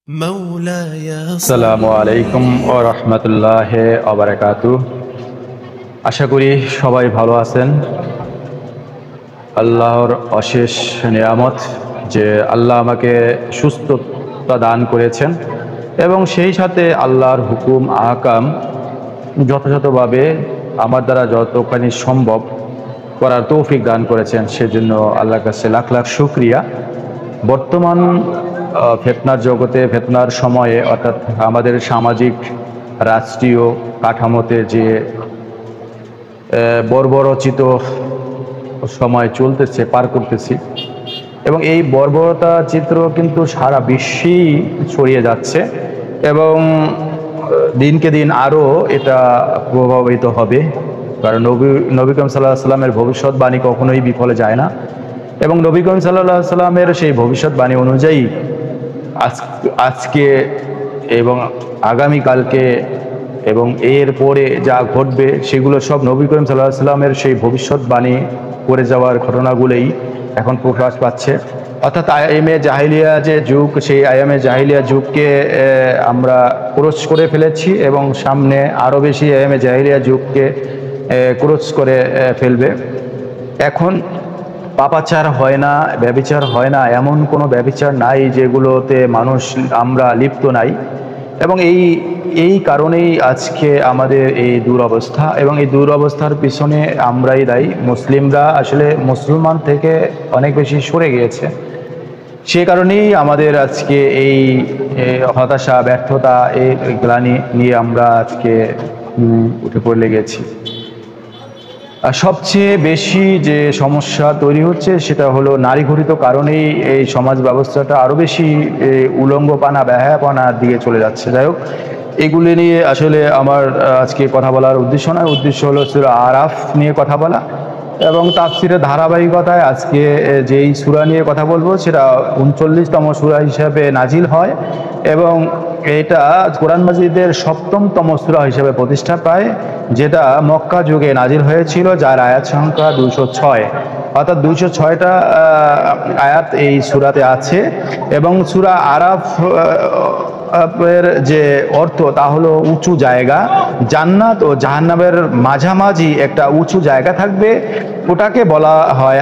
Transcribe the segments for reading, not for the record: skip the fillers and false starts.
আসসালামু আলাইকুম ওয়া রাহমাতুল্লাহি ওয়া বারাকাতুহু। আশা করি সবাই ভালো আছেন। আল্লাহর অশেষ নিয়ামত যে আল্লাহ আমাকে সুস্থতা দান করেছেন এবং সেই সাথে আল্লাহর হুকুম আহকাম যথাযথভাবে আমার দ্বারা যতখানি সম্ভব করার তৌফিক দান করেছেন, সেজন্য আল্লাহর কাছে লাখ লাখ শুকরিয়া। বর্তমান ফিতনার জগতে, ফিতনার সময়ে, অর্থাৎ আমাদের সামাজিক রাষ্ট্রীয় কাঠামোতে যে বর্বরচিত সময় চলতেছে, পার করতেছি, এবং এই বর্বরতা চিত্র কিন্তু সারা বিশ্বেই ছড়িয়ে যাচ্ছে এবং দিনকে দিন আরও এটা প্রভাবিত হবে। কারণ নবী করিম সাল্লাল্লাহু আলাইহি সাল্লামের ভবিষ্যৎবাণী কখনোই বিফলে যায় না এবং নবী করিম সাল্লাল্লাহু আলাইহি সাল্লামের সেই ভবিষ্যৎবাণী অনুযায়ী আজকে এবং আগামীকালকে এবং এর পরে যা ঘটবে সেগুলো সব নবী করিম সাল্লাল্লাহু আলাইহি সাল্লামের সেই ভবিষ্যৎবাণী করে যাওয়ার ঘটনাগুলোই এখন প্রকাশ পাচ্ছে। অর্থাৎ আয়ামে জাহিলিয়া যে যুগ, সেই আয়ামে জাহিলিয়া যুগকে আমরা ক্রস করে ফেলেছি এবং সামনে আরও বেশি আয়ামে জাহিলিয়া যুগকে ক্রস করে ফেলবে। এখন পাপাচার হয় না, ব্যভিচার হয় না, এমন কোনো ব্যভিচার নাই যেগুলোতে আমরা লিপ্ত নাই, এবং এই কারণেই আজকে আমাদের এই দুরবস্থা, এবং এই দুরবস্থার পিছনে আমরাই দায়ী। মুসলিমরা আসলে মুসলমান থেকে অনেক বেশি সরে গিয়েছে, সে কারণেই আমাদের আজকে এই হতাশা, ব্যর্থতা, এই গ্লানি নিয়ে আমরা আজকে উঠে পড়ে গেছি। আর সবচেয়ে বেশি যে সমস্যা তৈরি হচ্ছে সেটা হলো নারী ঘটিত কারণেই এই সমাজ ব্যবস্থাটা আরও বেশি উলঙ্গপানা, বেহায়াপনা দিয়ে চলে যাচ্ছে। যাই হোক, এগুলি নিয়ে আসলে আমার আজকে কথা বলার উদ্দেশ্য নয়। উদ্দেশ্য হলো সূরা আরাফ নিয়ে কথা বলা এবং তাফসীরের ধারাবাহিকতায় আজকে যেই সূরা নিয়ে কথা বলবো সেটা 39তম সূরা হিসাবে নাজিল হয় এবং এটা কোরআন মাজিদের 7তম সূরা হিসেবে প্রতিষ্ঠা পায়, যেটা মক্কা যুগে নাজিল হয়েছিল, যার আয়াত সংখ্যা 206। অর্থাৎ 206টা আয়াত এই সূরাতে আছে এবং সূরা আরাফ এর যে অর্থ তা হলো উঁচু জায়গা। জান্নাত ও জাহান্নামের মাঝামাঝি একটা উঁচু জায়গা থাকবে, ওটাকে বলা হয়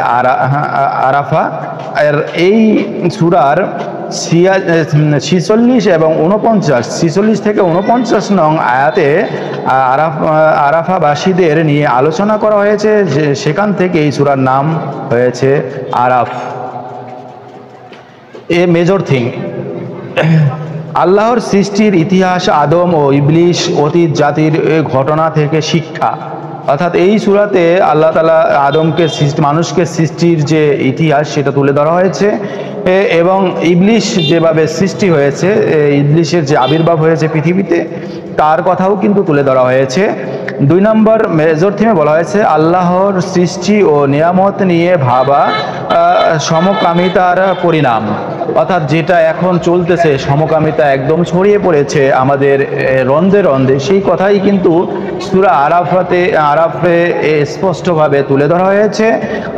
আরাফা। আর এই সূরার 46 এবং 46 থেকে 49 নং আয়াতে আরাফাবাসীদের নিয়ে আলোচনা করা হয়েছে, যে সেখান থেকে এই সূরার নাম হয়েছে আরাফ। এ মেজর থিং, আল্লাহর সৃষ্টির ইতিহাস, আদম ও ইবলিশ অতীত জাতির ঘটনা থেকে শিক্ষা। অর্থাৎ এই সূরাতে আল্লাহ তাআলা মানুষকে সৃষ্টির যে ইতিহাস সেটা তুলে ধরা হয়েছে এবং ইবলিশ যেভাবে সৃষ্টি হয়েছে, ইবলিশের যে আবির্ভাব হয়েছে পৃথিবীতে, তার কথাও কিন্তু তুলে ধরা হয়েছে। 2 নম্বর মেজর থিমে বলা হয়েছে আল্লাহর সৃষ্টি ও নিয়ামত নিয়ে ভাবা সমকামিতার পরিণামে। অর্থাৎ যেটা এখন চলতেছে, সমকামিতা একদম ছড়িয়ে পড়েছে আমাদের রন্ধে রন্ধে, সেই কথাই কিন্তু সূরা আরাফে স্পষ্টভাবে তুলে ধরা হয়েছে।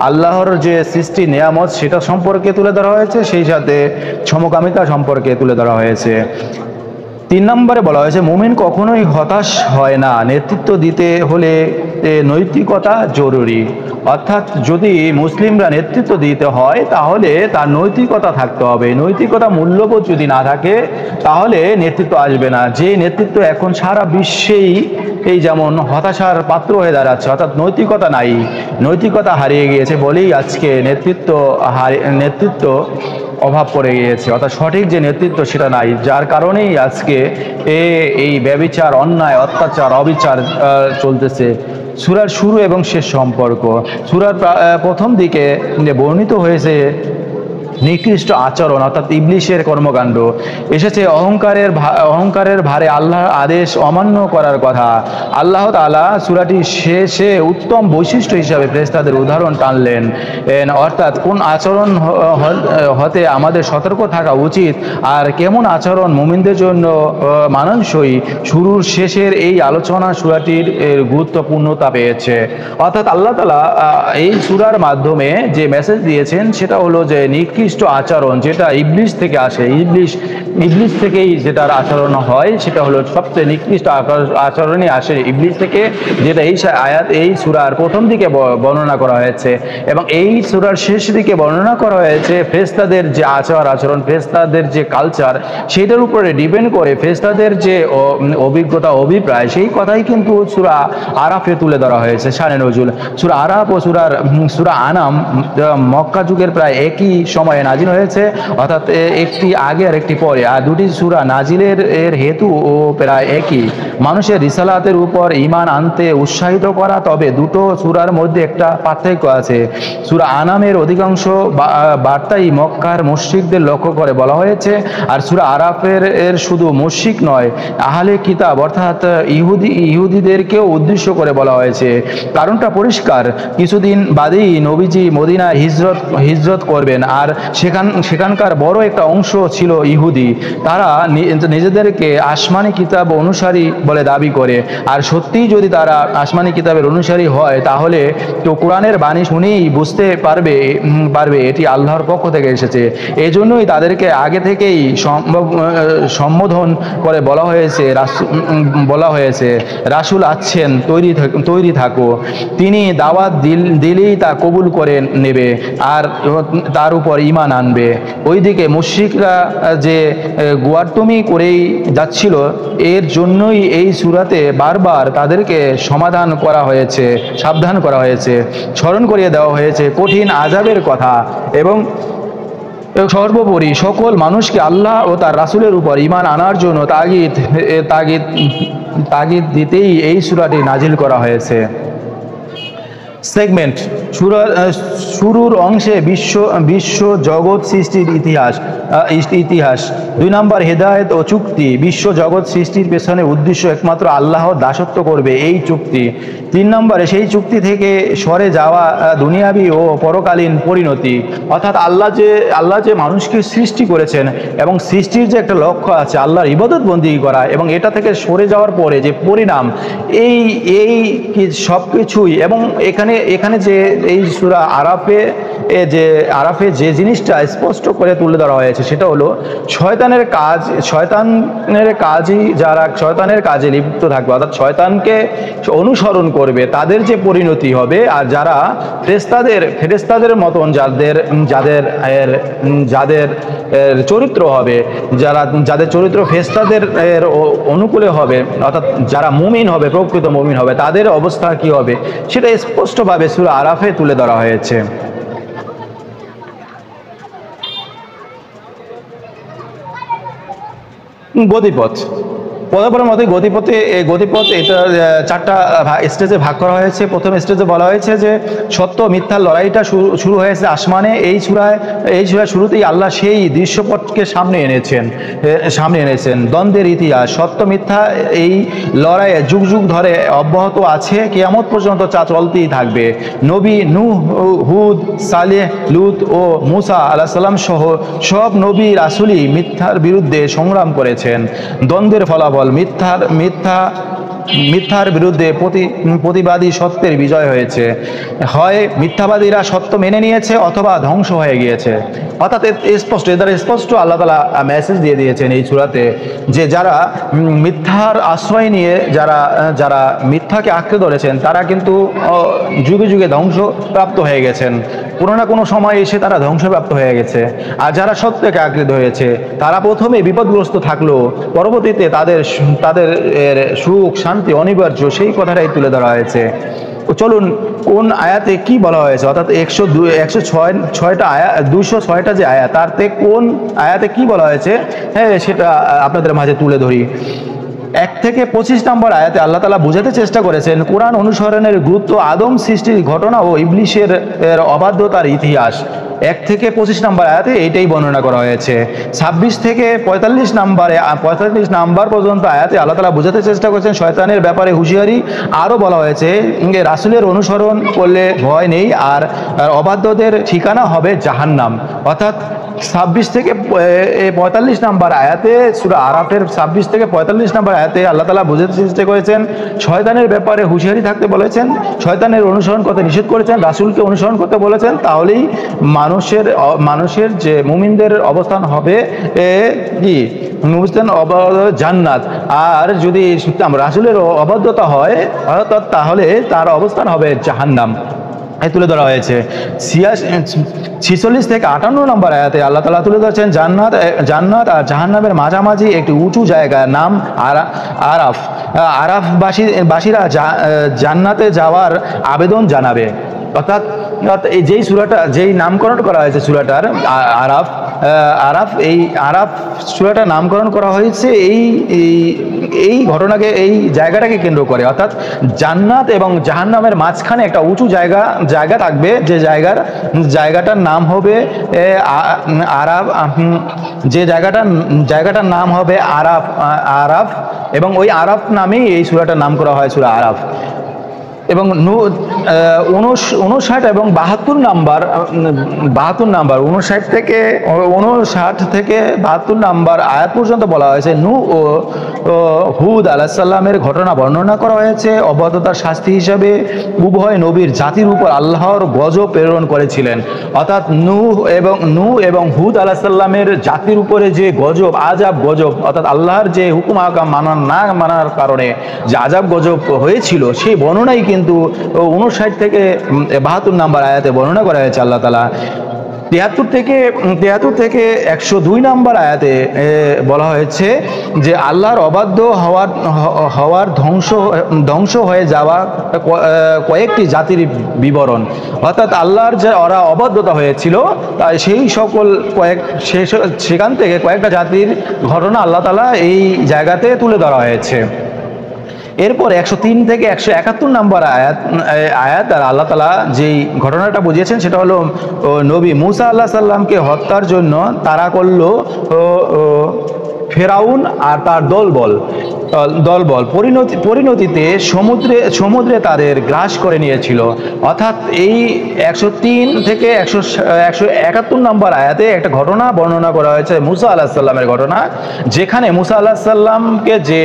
আল্লাহর যে সৃষ্টি নিয়ামত সেটা সম্পর্কে তুলে ধরা হয়েছে, সেই সাথে সমকামিতা সম্পর্কে তুলে ধরা হয়েছে। 3 নম্বরে বলা হয়েছে মুমিন কখনোই হতাশ হয় না, নেতৃত্ব দিতে হলে নৈতিকতা জরুরি। অর্থাৎ যদি মুসলিমরা নেতৃত্ব দিতে হয় তাহলে তার নৈতিকতা থাকতে হবে। নৈতিকতা, মূল্যবোধ যদি না থাকে তাহলে নেতৃত্ব আসবে না। যে নেতৃত্ব এখন সারা বিশ্বেই এই যেমন হতাশার পাত্র হয়ে দাঁড়াচ্ছে, অর্থাৎ নৈতিকতা নাই, নৈতিকতা হারিয়ে গিয়েছে বলেই আজকে নেতৃত্ব অভাব পড়ে গিয়েছে, অর্থাৎ সঠিক যে নেতৃত্ব সেটা নাই, যার কারণেই আজকে এই ব্যভিচার, অন্যায়, অত্যাচার, অবিচার চলতেছে। সূরার শুরু এবং শেষ সম্পর্ক। সূরার প্রথম দিকে বর্ণিত হয়েছে নিকৃষ্ট আচরণ, অর্থাৎ ইবলিশের কর্মকাণ্ড এসেছে। অহংকারের ভারে আল্লাহর আদেশ অমান্য করার কথা। আল্লাহ তাআলা সূরাটির শেষে উত্তম বৈশিষ্ট্য হিসাবে ফেরেশতাদের উদাহরণ টানলেন, অর্থাৎ কোন আচরণ হতে আমাদের সতর্ক থাকা উচিত আর কেমন আচরণ মুমিনদের জন্য মানানসই। শুরুর শেষের এই আলোচনা সূরাটির গুরুত্বপূর্ণতা পেয়েছে। অর্থাৎ আল্লাহ তাআলা এই সূরার মাধ্যমে যে মেসেজ দিয়েছেন সেটা হলো যে নিকৃষ্ট নিকৃষ্ট আচরণ যেটা ইবলিশ থেকে আসে, ইবলিশ থেকেই যেটার আচরণ হয় সেটা হলো সবচেয়ে নিকৃষ্ট আচরণই আসে ইবলিশ থেকে, যেটা এই সূরার প্রথম দিকে বর্ণনা করা হয়েছে এবং এই সূরার শেষ দিকে বর্ণনা করা হয়েছে ফেরেশতাদের যে আচরণ, ফেরেশতাদের যে কালচার, সেটার উপরে ডিপেন্ড করে ফেরেশতাদের যে অভিজ্ঞতা অভিপ্রায়, সেই কথাই কিন্তু সূরা আরাফে তুলে ধরা হয়েছে শানে নজুল। সূরা আরাফ ও সূরা আনাম মক্কা যুগের প্রায় একই সময়ে নাজিল হয়েছে, অর্থাৎ একটি আগে আর একটি পরে, আর দুটি সূরা নাজিলের হেতু ও প্রায় একই, মানুষের রিসালাতের উপর ঈমান আনতে উৎসাহিত করা। তবে দুটো সূরার মধ্যে একটা পার্থক্য আছে। সূরা আনামের অধিকাংশ বার্তাই মক্কার মুশরিকদের লক্ষ্য করে বলা হয়েছে, আর সূরা আরাফের শুধু মুশরিক নয়, আহলে কিতাব অর্থাৎ ইহুদিদেরকেও উদ্দেশ্য করে বলা হয়েছে। কারণটা পরিষ্কার, কিছুদিন বাদেই নবীজি মদিনায় হিজরত করবেন, আর সেখানকার বড় একটা অংশ ছিল ইহুদি। তারা নিজেদেরকে আসমানি কিতাব অনুসারী বলে দাবি করে, আর সত্যিই যদি তারা আসমানি কিতাবের অনুসারী হয় তাহলে তো কোরআনের বাণী শুনেই বুঝতে পারবে এটি আল্লাহর পক্ষ থেকে এসেছে। এই জন্যই তাদেরকে আগে থেকেই সম্বোধন করে বলা হয়েছে রাসূল আছেন, তৈরি থাকো, তিনি দাওয়াত দিলেই তা কবুল করে নেবে আর তার উপর ঈমান আনবে। ওইদিকে মুশরিকরা যে গোয়ার্তুমি করেই যাচ্ছিল, এর জন্যই এই সূরাতে বারবার তাদেরকে সাবধান করা হয়েছে, স্মরণ করিয়ে দেওয়া হয়েছে কঠিন আযাবের কথা, এবং সর্বোপরি সকল মানুষকে আল্লাহ ও তার রাসূলের উপর ঈমান আনার জন্য তাগিদ দিতেই এই সূরাটি নাজিল করা হয়েছে। সেগমেন্ট শুরুর অংশে বিশ্ব জগৎ সৃষ্টির ইতিহাস। 2 নম্বর হেদায়েত ও চুক্তি। বিশ্ব জগৎ সৃষ্টির পেছনে উদ্দেশ্য একমাত্র আল্লাহর দাসত্ব করবে, এই চুক্তি। 3 নম্বরে সেই চুক্তি থেকে সরে যাওয়া দুনিয়াবি ও পরকালীন পরিণতি, অর্থাৎ আল্লাহ যে মানুষকে সৃষ্টি করেছেন এবং সৃষ্টির যে একটা লক্ষ্য আছে আল্লাহর ইবাদত বন্দেগী করা, এবং এটা থেকে সরে যাওয়ার পরে যে পরিণাম, এই সব কিছুই। এবং এখানে যে এই সূরা আরাফে যে জিনিসটা স্পষ্ট করে তুলে ধরা হয়েছে সেটা হলো শয়তানের কাজে লিপ্ত থাকবে, অর্থাৎ শয়তানকে অনুসরণ করবে, তাদের যে পরিণতি হবে। আর যারা ফেরেশতাদের মতন যাদের চরিত্র হবে, যাদের চরিত্র ফেরেশতাদের অনুকূলে হবে, অর্থাৎ যারা মুমিন হবে, প্রকৃত মুমিন হবে, তাদের অবস্থা কি হবে সেটা স্পষ্টভাবে সূরা আরাফে তুলে ধরা হয়েছে। গতিপথ পদাপরের মধ্যে গতিপথ এটা 4টা স্টেজে ভাগ করা হয়েছে। প্রথম স্টেজে বলা হয়েছে যে সত্য মিথ্যার লড়াইটা শুরু হয়েছে আসমানে। এই সূরায় শুরুতেই আল্লাহ সেই দৃশ্যপটকে সামনে এনেছেন। দ্বন্দ্বের ইতিহাস, সত্য মিথ্যা এই লড়াইয়ে যুগ যুগ ধরে অব্যাহত আছে, কিয়ামত পর্যন্ত চলতেই থাকবে। নবী নূহ, হুদ, সালেহ, লূত ও মূসা আলাইহিস সালাম সহ সব নবী রাসূলই মিথ্যার বিরুদ্ধে সংগ্রাম করেছেন। দ্বন্দ্বের ফলাফল, মিথ্যার বিরুদ্ধে প্রতিবাদী সত্যের বিজয় হয়েছে। হয় মিথ্যাবাদীরা সত্য মেনে নিয়েছে অথবা ধ্বংস হয়ে গিয়েছে। অর্থাৎ স্পষ্ট আল্লাহ তাআলা মেসেজ দিয়ে দিয়েছেন এই সূরাতে যে যারা মিথ্যার আশ্রয় নিয়ে যারা মিথ্যাকে আঁকড়ে ধরেছেন তারা কিন্তু যুগে যুগে ধ্বংসপ্রাপ্ত হয়ে গেছেন। কোনো না কোনো সময় এসে তারা ধ্বংসপ্রাপ্ত হয়ে গেছে। আর যারা সত্যকে আঁকড়ে ধরেছে তারা প্রথমে বিপদগ্রস্ত থাকলেও পরবর্তীতে তাদের সুখ শান্তি অনিবার্য, সেই কথাটাই তুলে ধরা হয়েছে। চলুন কোন আয়াতে কি বলা হয়েছে, অর্থাৎ 206টা যে আয়াত, তার থেকে কোন আয়াতে কি বলা হয়েছে সেটা আপনাদের মাঝে তুলে ধরি। 1 থেকে 25 নম্বর আয়াতে আল্লাহ তাআলা বোঝাতে চেষ্টা করেছেন কোরআন অনুসরণের গুরুত্ব, আদম সৃষ্টির ঘটনা ও ইবলিশের অবাধ্যতার ইতিহাস। 1 থেকে 25 নম্বর আয়াতে এইটাই বর্ণনা করা হয়েছে। 26 থেকে 45 নাম্বার পর্যন্ত আয়াতে আল্লাহ তাআলা বোঝাতে চেষ্টা করেছেন শয়তানের ব্যাপারে হুঁশিয়ারি। আরও বলা হয়েছে রাসূলের অনুসরণ করলে ভয় নেই, আর অবাধ্যদের ঠিকানা হবে জাহান্নাম। অর্থাৎ 26 থেকে 45 নম্বর আয়াতে, সূরা আরাফের 26 থেকে 45 নম্বর আয়াতে আল্লাহ তাআলা বুঝাতে চেষ্টা করেছেন, শয়তানের ব্যাপারে হুঁশিয়ারি থাকতে বলেছেন, শয়তানের অনুসরণ করতে নিষেধ করেছেন, রাসূলকে অনুসরণ করতে বলেছেন। তাহলেই মানুষের যে মুমিনদের অবস্থান হবে কি জান্নাত। আর যদি রাসূলের অবাধ্যতা হয় তাহলে তার অবস্থান হবে জাহান্নাম। তুলে ধরা হয়েছে 46 থেকে 58 নম্বর আয়াতে আল্লাহ তাআলা তুলে ধরেছেন জান্নাত আর জাহান্নামের মাঝামাঝি একটি উঁচু জায়গা, নাম আরাফ। আরাফবাসীরা জান্নাতে যাওয়ার আবেদন জানাবে। অর্থাৎ যেই সূরাটা, যেই নামকরণ করা হয়েছে সূরাটার আরাফ, এই আরাফ সূরাটা নামকরণ করা হয়েছে এই ঘটনাকে, এই জায়গাটাকে কেন্দ্র করে। অর্থাৎ জান্নাত এবং জাহান্নামের মাঝখানে একটা উঁচু জায়গা থাকবে, যে জায়গাটার নাম হবে আরাফ, যে জায়গাটার নাম হবে আরাফ, এবং ওই আরাফ নামেই এই সূরাটার নাম করা হয় সূরা আরাফ। এবং 59 এবং 72 নাম্বার 59 থেকে 72 নাম্বার আয়াত পর্যন্ত বলা হয়েছে নূহ ও হুদ আলাইহিস সালামের ঘটনা বর্ণনা করা হয়েছে। অবাধ্যতার শাস্তি হিসাবে উভয় নবীর জাতির উপর আল্লাহর গজব প্রেরণ করেছিলেন। অর্থাৎ নূহ এবং হুদ আলাইহিস সালামের জাতির উপরে যে গজব, আযাব গজব, অর্থাৎ আল্লাহর যে হুকুম আহকাম না মানার কারণে যে আযাব গজব হয়েছিল, সেই বর্ণনাই কিন্তু 59 থেকে 72 নাম্বার আয়াতে বর্ণনা করা হয়েছে। আল্লাহ তাআলা 73 থেকে 102 নাম্বার আয়াতে বলা হয়েছে যে আল্লাহর অবাধ্য হওয়ার ধ্বংস হয়ে যাওয়া কয়েকটি জাতির বিবরণ। অর্থাৎ আল্লাহর যে ওরা অবাধ্যতা হয়েছিল, তাই সেই সকল সেখান থেকে কয়েকটা জাতির ঘটনা আল্লাহ তাআলা এই জায়গাতে তুলে ধরা হয়েছে। এরপর 103 থেকে 171 নম্বর আয়াত আর আল্লাহ তাআলা যেই ঘটনাটা বুঝিয়েছেন সেটা হলো নবী মুসা আলাইহিস সালামকে হত্যার জন্য তাড়া করলো ফেরাউন আর তার দলবল। পরিণতিতে সমুদ্রে তাদের গ্রাস করে নিয়েছিল। অর্থাৎ এই 103 থেকে 171 নম্বর আয়াতে একটা ঘটনা বর্ণনা করা হয়েছে, মুসা আলাইহিস সালামের ঘটনা, যেখানে মুসা আলাইহিস সালামকে যে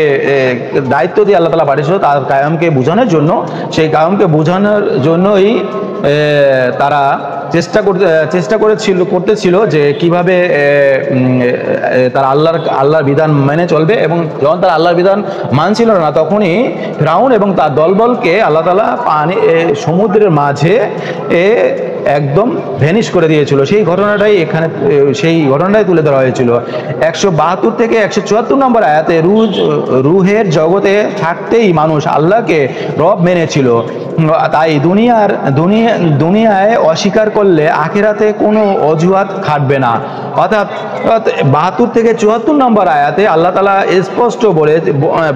দায়িত্ব দিয়ে আল্লাহ তাআলা পাঠিয়েছিল তার কায়ামকে বোঝানোর জন্য, সেই কায়ামকে বোঝানোর জন্যই তারা চেষ্টা করতেছিল যে কিভাবে তারা আল্লাহর বিধান মেনে চলবে। এবং যখন তারা আল্লাহর বিধান মানছিল না, তখনই ফিরআউন এবং তার দলবলকে আল্লাহ তাআলা সমুদ্রের মাঝে একদম ভ্যানিশ করে দিয়েছিল। সেই ঘটনাটাই তুলে ধরা হয়েছিল। 172 থেকে 174 নম্বর আয়াতে রুহের জগতে থাকতেই মানুষ আল্লাহকে রব মেনেছিল। তাই দুনিয়ায় অস্বীকার করলে আখিরাতে কোনো অজুহাত খাটবে না। অর্থাৎ 72 থেকে 74 নম্বর আয়াতে আল্লাহ তাআলা স্পষ্ট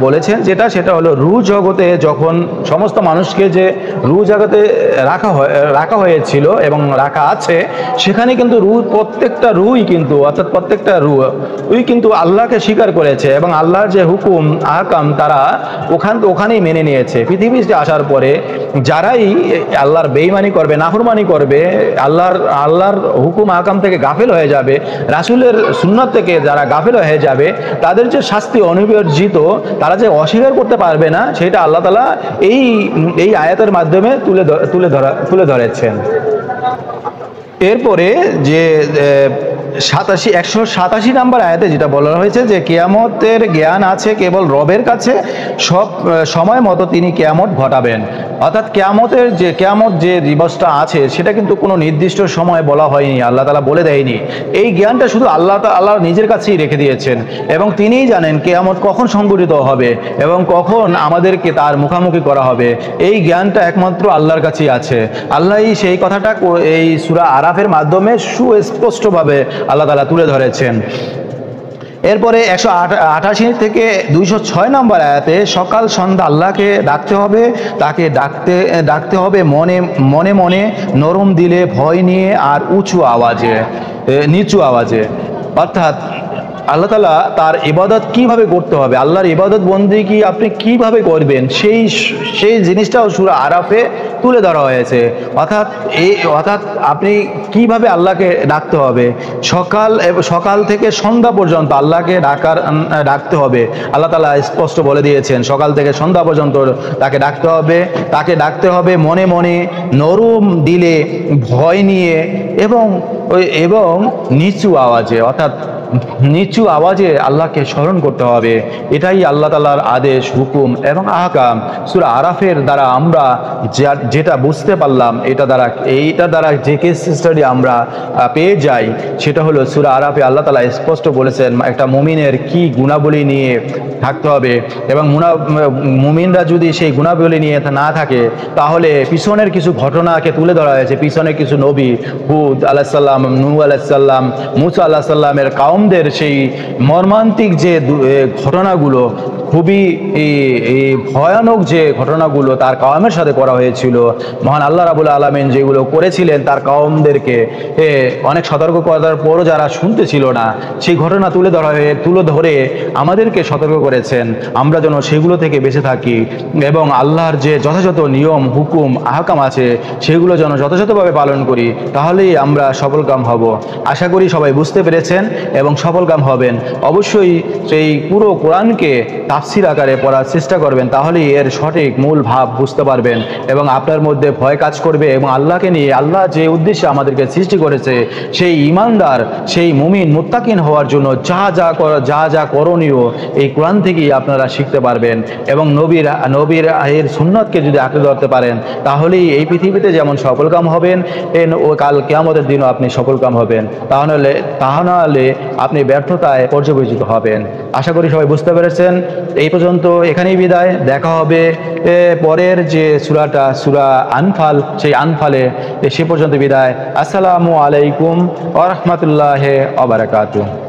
বলেছেন সেটা হলো রুহ জগতে যখন সমস্ত মানুষকে যে রুহ জগতে রাখা হয়েছিল এবং রাখা আছে, সেখানে কিন্তু প্রত্যেকটা রুহই কিন্তু, অর্থাৎ প্রত্যেকটা রুহই কিন্তু আল্লাহকে স্বীকার করেছে এবং আল্লাহর যে হুকুম আহকাম তারা ওখানেই মেনে নিয়েছে। পৃথিবীতে আসার পরে যারাই আল্লাহর বেঈমানি করবে, নাফরমানি করবে, আল্লাহর হুকুম আহকাম থেকে গাফিল হয়ে যাবে, রাসূলের সুন্নাত থেকে যারা গাফিল হয়ে যাবে, তাদের যে শাস্তি অনিবার্জিত, তারা যে অস্বীকার করতে পারবে না, সেটা আল্লাহ তাআলা এই আয়াতের মাধ্যমে তুলে ধরেছেন। এরপরে যে 187 নম্বর আয়াতে যেটা বলা হয়েছে যে কিয়ামতের জ্ঞান আছে কেবল রবের কাছে, সব সময় মতো তিনি কিয়ামত ঘটাবেন। অর্থাৎ কিয়ামত যে দিবসটা আছে সেটা কিন্তু কোনো নির্দিষ্ট সময় বলা হয়নি, আল্লাহ তাআলা বলে দেয়নি। এই জ্ঞানটা শুধু আল্লাহ নিজের কাছেই রেখে দিয়েছেন এবং তিনিই জানেন কিয়ামত কখন সংঘটিত হবে এবং কখন আমাদেরকে তার মুখোমুখি করা হবে। এই জ্ঞানটা একমাত্র আল্লাহর কাছেই আছে। আল্লাহই সেই কথাটা এই সূরা আরাফের মাধ্যমে সুস্পষ্টভাবে আল্লাহ তাআলা তুলে ধরেছেন। এরপরে 188 থেকে 206 নম্বর আয়াতে সকাল সন্ধ্যা আল্লাহকে ডাকতে হবে, তাকে ডাকতে হবে মনে মনে, নরম দিলে, ভয় নিয়ে আর নিচু আওয়াজে। অর্থাৎ আল্লাহ তাআলা তার ইবাদত কিভাবে করতে হবে, আল্লাহর ইবাদত বন্দেগী আপনি কিভাবে করবেন, সেই জিনিসটাও সূরা আরাফে তুলে ধরা হয়েছে। অর্থাৎ আপনি কিভাবে আল্লাহকে ডাকতে হবে, সকাল থেকে সন্ধ্যা পর্যন্ত আল্লাহকে ডাকতে হবে। আল্লাহ তাআলা স্পষ্ট বলে দিয়েছেন সকাল থেকে সন্ধ্যা পর্যন্ত তাকে ডাকতে হবে মনে মনে, নরম দিলে, ভয় নিয়ে এবং নিচু আওয়াজে, অর্থাৎ নিচু আওয়াজে আল্লাহকে স্মরণ করতে হবে। এটাই আল্লাহ তাআলার আদেশ, হুকুম এবং আহকাম। সূরা আরাফের দ্বারা আমরা যেটা বুঝতে পারলাম, এইটা দ্বারা যে কেস স্টাডি আমরা পেয়ে যাই, সেটা হলো সূরা আরাফে আল্লাহ তাআলা স্পষ্ট বলেছেন একটা মুমিনের কি গুণাবলী নিয়ে থাকতে হবে, এবং মুমিনরা যদি সেই গুণাবলী নিয়ে না থাকে তাহলে পিছনের কিছু ঘটনাকে তুলে ধরা হয়েছে। পিছনে কিছু নবী, হুদ আলাইহিস সালাম, নূহ আলাইহিস সালাম, মূসা আলাইহিস সালামের কাওমদের সেই মর্মান্তিক যে ঘটনাগুলো, খুবই ভয়ানক যে ঘটনাগুলো তার কাওমের সাথে করা হয়েছিল, মহান আল্লাহ রাব্বুল আলামিন যেগুলো করেছিলেন তার কাওমদেরকে, অনেক সতর্ক করার পরও যারা শুনতে ছিল না, সেই ঘটনা তুলে ধরে আমাদেরকে সতর্ক করেছেন আমরা যেন সেগুলো থেকে বেঁচে থাকি, এবং আল্লাহর যে যথাযথ নিয়ম, হুকুম, আহকাম আছে সেগুলো যেন যথাযথভাবে পালন করি, তাহলেই আমরা সফলকাম হব। আশা করি সবাই বুঝতে পেরেছেন এবং সফলকাম হবেন। অবশ্যই সেই পুরো কোরআনকে তাফসীর আকারে পড়ার চেষ্টা করবেন, তাহলেই এর সঠিক মূল ভাব বুঝতে পারবেন এবং আপনার মধ্যে ভয় কাজ করবে, এবং আল্লাহকে নিয়ে, আল্লাহ যে উদ্দেশ্যে আমাদেরকে সৃষ্টি করেছে সেই ঈমানদার, সেই মুমিন মুত্তাকিন হওয়ার জন্য যা যা করণীয় এই কোরআন থেকেই আপনারা শিখতে পারবেন। এবং নবীর এর সুন্নতকে যদি আঁকড়ে ধরতে পারেন, তাহলেই এই পৃথিবীতে যেমন সফলকাম হবেন, ও কাল কিয়ামতের দিনও আপনি সফলকাম হবেন। তাহলে আপনি ব্যর্থতায় পর্যবেসিত হবেন। আশা করি সবাই বুঝতে পেরেছেন। এই পর্যন্ত এখানেই বিদায়। দেখা হবে পরের যে সূরা আনফাল, সেই আনফালে। সে পর্যন্ত বিদায়। আসসালামু আলাইকুম ওয়া রাহমাতুল্লাহি ওয়া বারাকাতুহু।